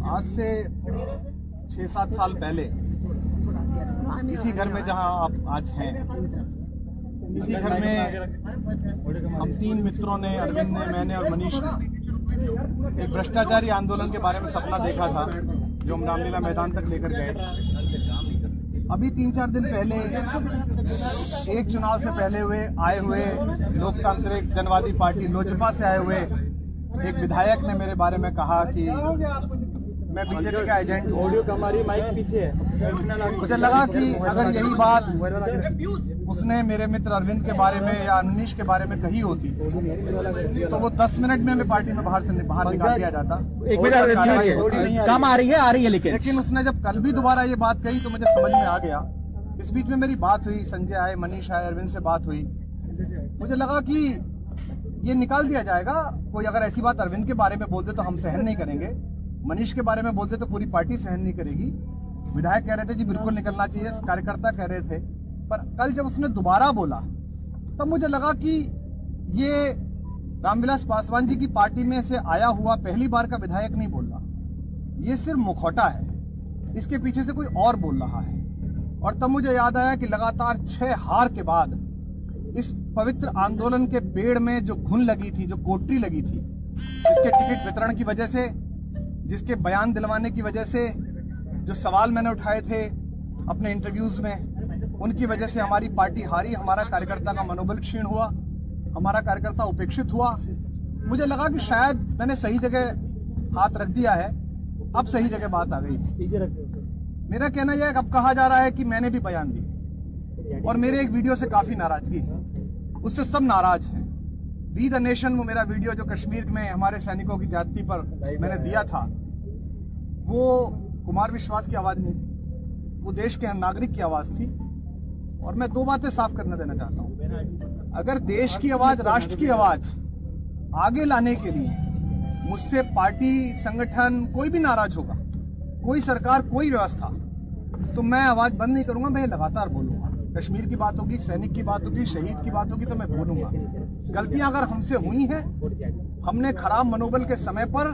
आज से 6-7 साल पहले इसी घर में जहां आप आज हैं, इसी घर में हम 3 मित्रों ने, अरविंद ने, मैंने और मनीष ने एक भ्रष्टाचारी आंदोलन के बारे में सपना देखा था जो हम रामलीला मैदान तक लेकर गए। अभी 3-4 दिन पहले एक चुनाव से पहले आए हुए लोकतांत्रिक जनवादी पार्टी लोजपा से आए हुए एक विधायक ने मेरे बारे में कहा कि मैं बीजेपी का एजेंट हूँ। हमारी माइक पीछे है। मुझे लगा कि अगर यही बात उसने मेरे मित्र अरविंद के बारे में या मनीष के बारे में कही होती तो वो 10 मिनट में हमें पार्टी में बाहर निकाल दिया जाता। कम आ रही है लेकिन उसने जब कल भी दोबारा ये बात कही तो मुझे समझ में आ गया। इस बीच में मेरी बात हुई, संजय आए, मनीष आए, अरविंद से बात हुई। मुझे लगा कि ये निकाल दिया जाएगा। कोई अगर ऐसी बात अरविंद के बारे में बोल दे तो हम सहन नहीं करेंगे, मनीष के बारे में बोलते तो पूरी पार्टी सहन नहीं करेगी। विधायक कह रहे थे जी बिल्कुल निकलना चाहिए, कार्यकर्ता कह रहे थे। पर कल जब उसने दोबारा बोला तब मुझे लगा कि ये रामविलास पासवान जी की पार्टी में से आया हुआ पहली बार का विधायक नहीं बोल रहा, ये सिर्फ मुखौटा है, इसके पीछे से कोई और बोल रहा है। और तब मुझे याद आया कि लगातार 6 हार के बाद इस पवित्र आंदोलन के पेड़ में जो घुन लगी थी, जो कोटरी लगी थी, जिसके टिकट वितरण की वजह से, जिसके बयान दिलवाने की वजह से, जो सवाल मैंने उठाए थे अपने इंटरव्यूज में, उनकी वजह से हमारी पार्टी हारी, हमारा कार्यकर्ता का मनोबल क्षीण हुआ, हमारा कार्यकर्ता उपेक्षित हुआ। मुझे लगा कि शायद मैंने सही जगह हाथ रख दिया है, अब सही जगह बात आ गई। मेरा कहना यह है कि अब कहा जा रहा है कि मैंने भी बयान दिए और मेरे एक वीडियो से काफी नाराजगी है, उससे सब नाराज हैं। वी द नेशन, वो मेरा वीडियो जो कश्मीर में हमारे सैनिकों की जाति पर मैंने दिया था, वो कुमार विश्वास की आवाज नहीं थी, वो देश के हर नागरिक की आवाज थी। और मैं 2 बातें साफ करने देना चाहता हूं। अगर देश की आवाज, राष्ट्र की आवाज आगे लाने के लिए मुझसे पार्टी, संगठन, कोई भी नाराज होगा, कोई सरकार, कोई व्यवस्था, तो मैं आवाज बंद नहीं करूंगा, मैं लगातार बोलूंगा। कश्मीर की बात होगी, सैनिक की बात होगी, शहीद की बात होगी तो मैं बोलूंगा। गलतियां अगर हमसे हुई हैं, हमने खराब मनोबल के समय पर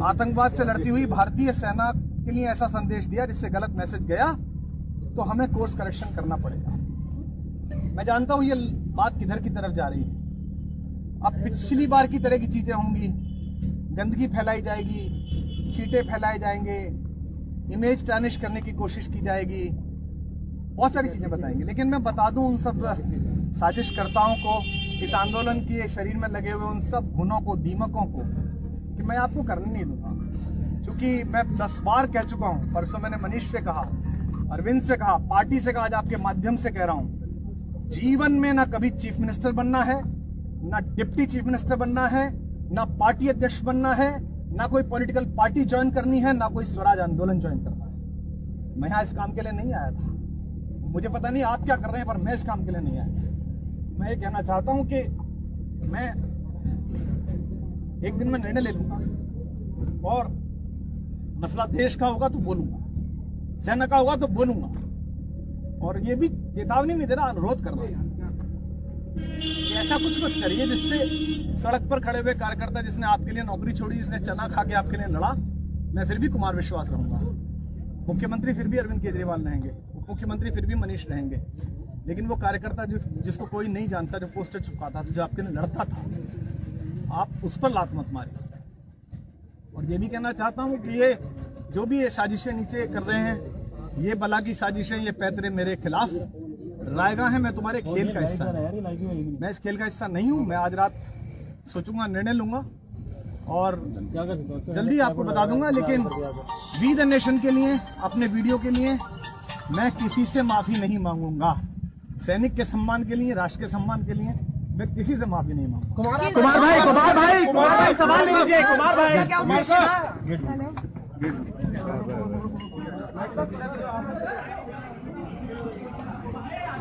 आतंकवाद से लड़ती हुई भारतीय सेना के लिए ऐसा संदेश दिया जिससे गलत मैसेज गया, तो हमें कोर्स करेक्शन करना पड़ेगा। मैं जानता हूं ये बात किधर की तरफ जा रही है। अब पिछली बार की तरह की चीजें होंगी, गंदगी फैलाई जाएगी, चीटे फैलाए जाएंगे, इमेज टार्निश करने की कोशिश की जाएगी, बहुत सारी चीजें बताएंगे। लेकिन मैं बता दूं उन सब साजिशकर्ताओं को, इस आंदोलन के शरीर में लगे हुए उन सब घुनों को, दीमकों को, कि मैं आपको करने नहीं दूंगा। क्योंकि मैं 10 बार कह चुका हूं, परसों मैंने मनीष से कहा, अरविंद से कहा, पार्टी से कहा, आज आपके माध्यम से कह रहा हूं, जीवन में ना कभी चीफ मिनिस्टर बनना है, ना डिप्टी चीफ मिनिस्टर बनना है, ना पार्टी अध्यक्ष बनना है, ना कोई पॉलिटिकल पार्टी ज्वाइन करनी है, ना कोई स्वराज आंदोलन ज्वाइन करना है। मैं यहाँ इस काम के लिए नहीं आया था। मुझे पता नहीं आप क्या कर रहे हैं, पर मैं इस काम के लिए नहीं आया। मैं ये कहना चाहता हूं कि मैं एक दिन में निर्णय ले लूंगा और मसला देश का होगा तो बोलूंगा, सेना का होगा तो बोलूंगा। और ये भी चेतावनी नहीं दे रहा, अनुरोध कर रहा हूं कि ऐसा कुछ मत करिए जिससे सड़क पर खड़े हुए कार्यकर्ता, जिसने आपके लिए नौकरी छोड़ी, जिसने चना खा के आपके लिए लड़ा, मैं फिर भी कुमार विश्वास रहूंगा, मुख्यमंत्री फिर भी अरविंद केजरीवाल रहेंगे, मुख्यमंत्री फिर भी मनीष रहेंगे। लेकिन वो कार्यकर्ता जिसको कोई नहीं जानता, जो पोस्टर चिपकाता था, जो आपके लिए लड़ता था, आप उस पर लात मत मारिए। और ये भी कहना चाहता हूं कि ये जो भी ये साजिशें नीचे कर रहे हैं, ये बला की साजिशें, ये पैतरे मेरे खिलाफ, रायगा है, मैं तुम्हारे खेल का हिस्सा, मैं इस खेल का हिस्सा नहीं हूं। मैं आज रात सोचूंगा, निर्णय लूंगा और जल्दी आपको बता दूंगा। लेकिन वी द नेशन के लिए, अपने वीडियो के लिए मैं किसी से माफी नहीं मांगूंगा। सैनिक के सम्मान के लिए, राष्ट्र के सम्मान के लिए मैं किसी से माफी नहीं मांगूंगा। कुमार भाई सवाल लीजिए। कुमार भाई